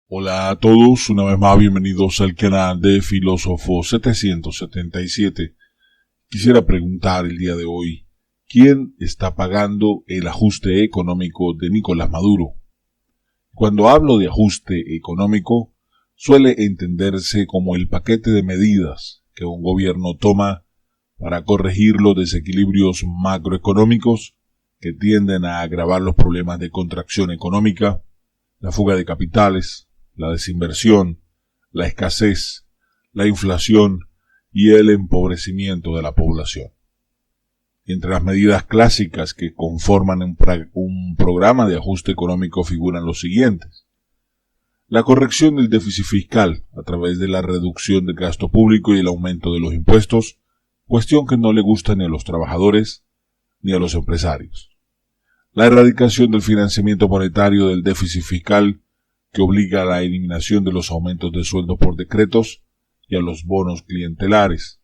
Hola a todos, una vez más bienvenidos al canal de Filósofo 777. Quisiera preguntar el día de hoy, ¿quién está pagando el ajuste económico de Nicolás Maduro? Cuando hablo de ajuste económico, suele entenderse como el paquete de medidas que un gobierno toma para corregir los desequilibrios macroeconómicos que tienden a agravar los problemas de contracción económica, la fuga de capitales, la desinversión, la escasez, la inflación y el empobrecimiento de la población. Entre las medidas clásicas que conforman un programa de ajuste económico figuran los siguientes: la corrección del déficit fiscal a través de la reducción del gasto público y el aumento de los impuestos, cuestión que no le gusta ni a los trabajadores ni a los empresarios. La erradicación del financiamiento monetario del déficit fiscal, que obliga a la eliminación de los aumentos de sueldos por decretos y a los bonos clientelares.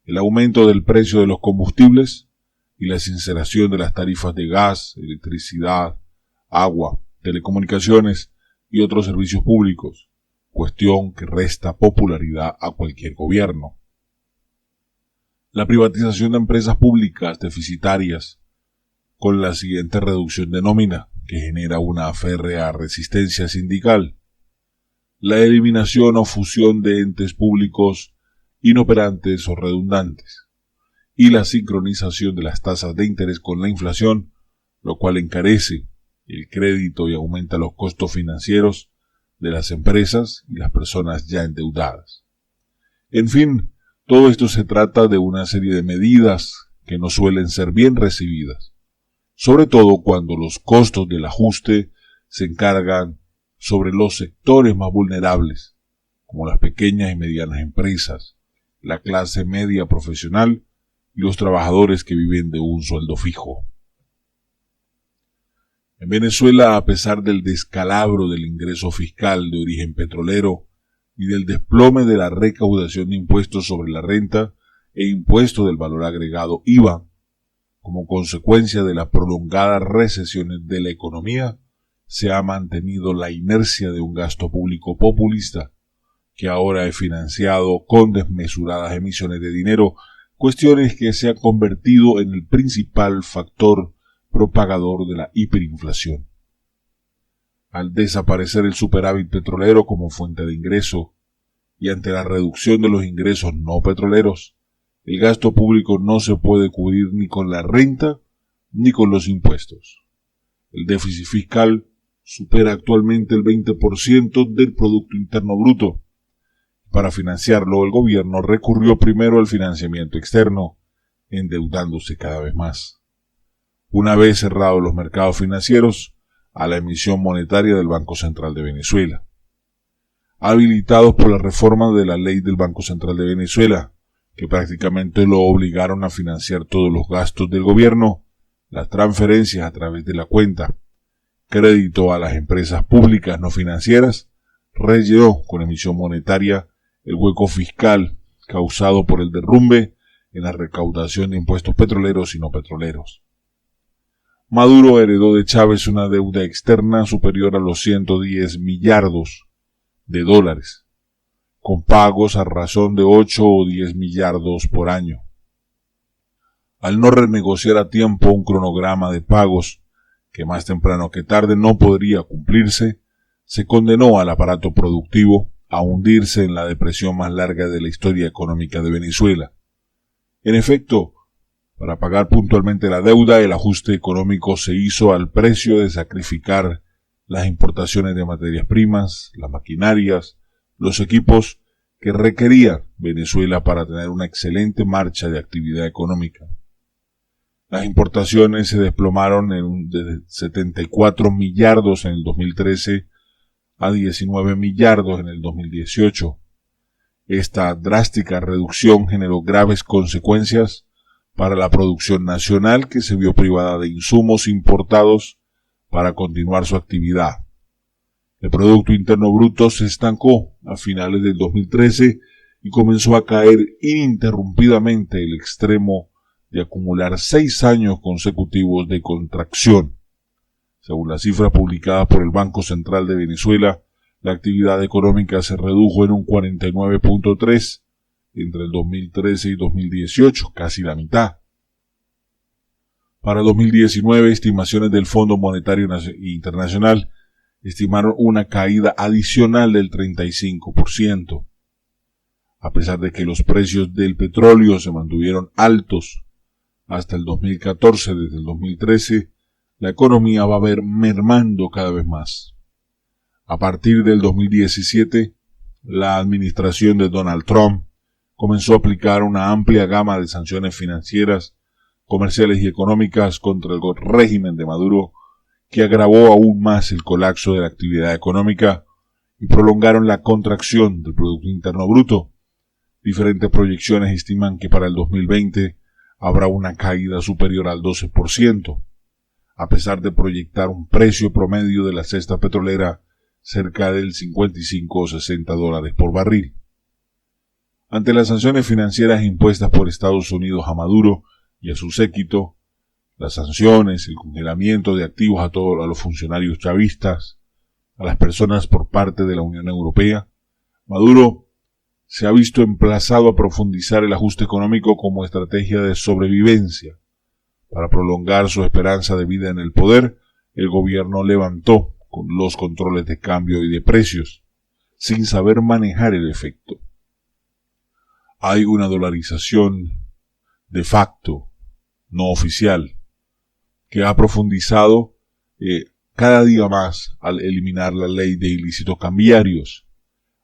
El aumento del precio de los combustibles y la sinceración de las tarifas de gas, electricidad, agua, telecomunicaciones y otros servicios públicos, cuestión que resta popularidad a cualquier gobierno. La privatización de empresas públicas deficitarias, con la siguiente reducción de nómina, que genera una férrea resistencia sindical. La eliminación o fusión de entes públicos inoperantes o redundantes. Y la sincronización de las tasas de interés con la inflación, lo cual encarece el crédito y aumenta los costos financieros de las empresas y las personas ya endeudadas. En fin, todo esto se trata de una serie de medidas que no suelen ser bien recibidas, sobre todo cuando los costos del ajuste se encargan sobre los sectores más vulnerables, como las pequeñas y medianas empresas, la clase media profesional y los trabajadores que viven de un sueldo fijo. En Venezuela, a pesar del descalabro del ingreso fiscal de origen petrolero y del desplome de la recaudación de impuestos sobre la renta e impuesto del valor agregado IVA, como consecuencia de las prolongadas recesiones de la economía, se ha mantenido la inercia de un gasto público populista, que ahora es financiado con desmesuradas emisiones de dinero, cuestiones que se han convertido en el principal factor propagador de la hiperinflación. Al desaparecer el superávit petrolero como fuente de ingreso, y ante la reducción de los ingresos no petroleros, el gasto público no se puede cubrir ni con la renta ni con los impuestos. El déficit fiscal supera actualmente el 20% del Producto Interno Bruto. Para financiarlo, el gobierno recurrió primero al financiamiento externo, endeudándose cada vez más. Una vez cerrados los mercados financieros, a la emisión monetaria del Banco Central de Venezuela. Habilitados por la reforma de la ley del Banco Central de Venezuela, que prácticamente lo obligaron a financiar todos los gastos del gobierno, las transferencias a través de la cuenta, crédito a las empresas públicas no financieras, rellenó con emisión monetaria el hueco fiscal causado por el derrumbe en la recaudación de impuestos petroleros y no petroleros. Maduro heredó de Chávez una deuda externa superior a los 110 millardos de dólares, con pagos a razón de 8 o 10 millardos por año. Al no renegociar a tiempo un cronograma de pagos que más temprano que tarde no podría cumplirse, se condenó al aparato productivo a hundirse en la depresión más larga de la historia económica de Venezuela. En efecto, para pagar puntualmente la deuda, el ajuste económico se hizo al precio de sacrificar las importaciones de materias primas, las maquinarias, los equipos que requería Venezuela para tener una excelente marcha de actividad económica. Las importaciones se desplomaron de 74 millardos en el 2013 a 19 millardos en el 2018. Esta drástica reducción generó graves consecuencias para la producción nacional, que se vio privada de insumos importados para continuar su actividad. El Producto Interno Bruto se estancó a finales del 2013 y comenzó a caer ininterrumpidamente, el extremo de acumular 6 años consecutivos de contracción. Según las cifras publicadas por el Banco Central de Venezuela, la actividad económica se redujo en un 49.3% entre el 2013 y 2018, casi la mitad. Para 2019, estimaciones del Fondo Monetario Internacional estimaron una caída adicional del 35%. A pesar de que los precios del petróleo se mantuvieron altos hasta el 2014, desde el 2013, la economía va a ver mermando cada vez más. A partir del 2017, la administración de Donald Trump comenzó a aplicar una amplia gama de sanciones financieras, comerciales y económicas contra el régimen de Maduro, que agravó aún más el colapso de la actividad económica y prolongaron la contracción del Producto Interno Bruto. Diferentes proyecciones estiman que para el 2020 habrá una caída superior al 12%, a pesar de proyectar un precio promedio de la cesta petrolera cerca del 55 o 60 dólares por barril. Ante las sanciones financieras impuestas por Estados Unidos a Maduro y a su séquito, las sanciones, el congelamiento de activos a los funcionarios chavistas, a las personas por parte de la Unión Europea, Maduro se ha visto emplazado a profundizar el ajuste económico como estrategia de sobrevivencia. Para prolongar su esperanza de vida en el poder, el gobierno levantó los controles de cambio y de precios, sin saber manejar el efecto. Hay una dolarización de facto, no oficial, que ha profundizado cada día más al eliminar la ley de ilícitos cambiarios,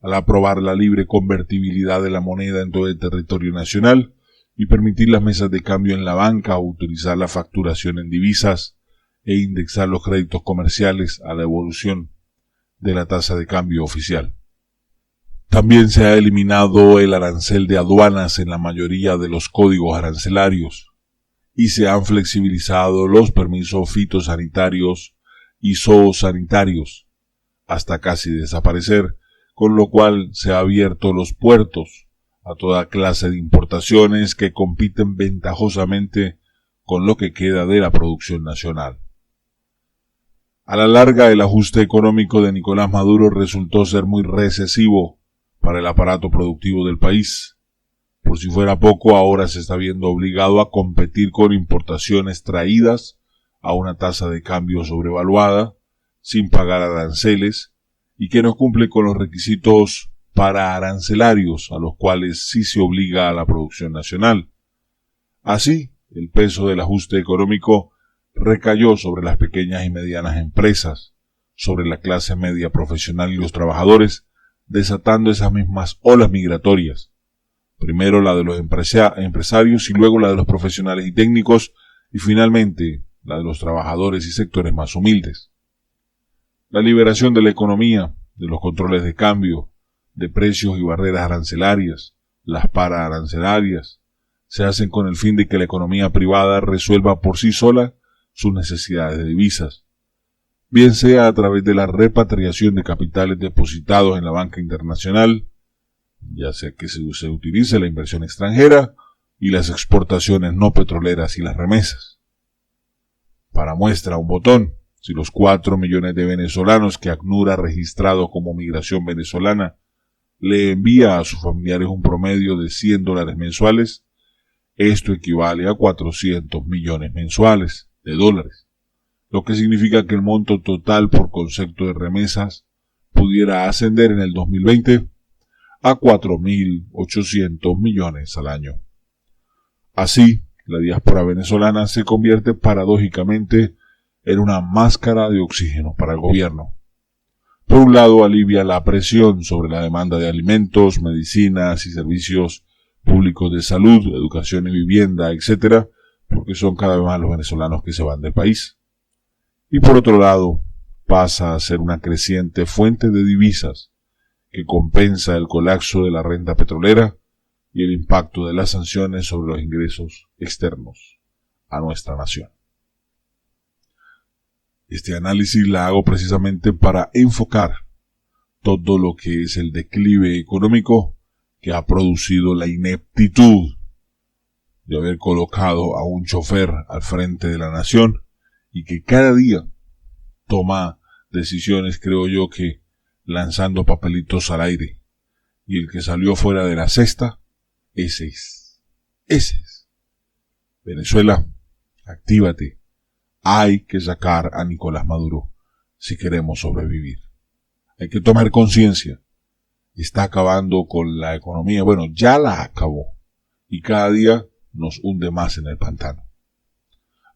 al aprobar la libre convertibilidad de la moneda en todo el territorio nacional y permitir las mesas de cambio en la banca, autorizar la facturación en divisas e indexar los créditos comerciales a la evolución de la tasa de cambio oficial. También se ha eliminado el arancel de aduanas en la mayoría de los códigos arancelarios y se han flexibilizado los permisos fitosanitarios y zoosanitarios hasta casi desaparecer, con lo cual se ha abierto los puertos a toda clase de importaciones que compiten ventajosamente con lo que queda de la producción nacional. A la larga, el ajuste económico de Nicolás Maduro resultó ser muy recesivo para el aparato productivo del país. Por si fuera poco, ahora se está viendo obligado a competir con importaciones traídas a una tasa de cambio sobrevaluada, sin pagar aranceles, y que no cumple con los requisitos para arancelarios a los cuales sí se obliga a la producción nacional. Así, el peso del ajuste económico recayó sobre las pequeñas y medianas empresas, sobre la clase media profesional y los trabajadores, desatando esas mismas olas migratorias, primero la de los empresarios y luego la de los profesionales y técnicos, y finalmente la de los trabajadores y sectores más humildes. La liberación de la economía, de los controles de cambio, de precios y barreras arancelarias, las pararancelarias, se hacen con el fin de que la economía privada resuelva por sí sola sus necesidades de divisas, bien sea a través de la repatriación de capitales depositados en la banca internacional, ya sea que se utilice la inversión extranjera y las exportaciones no petroleras y las remesas. Para muestra un botón, si los 4 millones de venezolanos que ACNUR ha registrado como migración venezolana le envía a sus familiares un promedio de $100 mensuales, esto equivale a 400 millones mensuales de dólares, lo que significa que el monto total por concepto de remesas pudiera ascender en el 2020 a 4.800 millones al año. Así, la diáspora venezolana se convierte paradójicamente en una máscara de oxígeno para el gobierno. Por un lado, alivia la presión sobre la demanda de alimentos, medicinas y servicios públicos de salud, educación y vivienda, etc., porque son cada vez más los venezolanos que se van del país. Y por otro lado, pasa a ser una creciente fuente de divisas que compensa el colapso de la renta petrolera y el impacto de las sanciones sobre los ingresos externos a nuestra nación. Este análisis la hago precisamente para enfocar todo lo que es el declive económico que ha producido la ineptitud de haber colocado a un chofer al frente de la nación y que cada día toma decisiones, creo yo, que lanzando papelitos al aire. Y el que salió fuera de la cesta, ese es. Ese es. Venezuela, actívate. Hay que sacar a Nicolás Maduro si queremos sobrevivir. Hay que tomar conciencia. Está acabando con la economía. Bueno, ya la acabó. Y cada día nos hunde más en el pantano.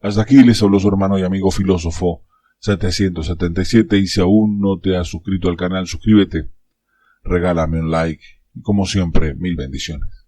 Hasta aquí les habló su hermano y amigo filósofo 777, y si aún no te has suscrito al canal, suscríbete, regálame un like y como siempre, 1000 bendiciones.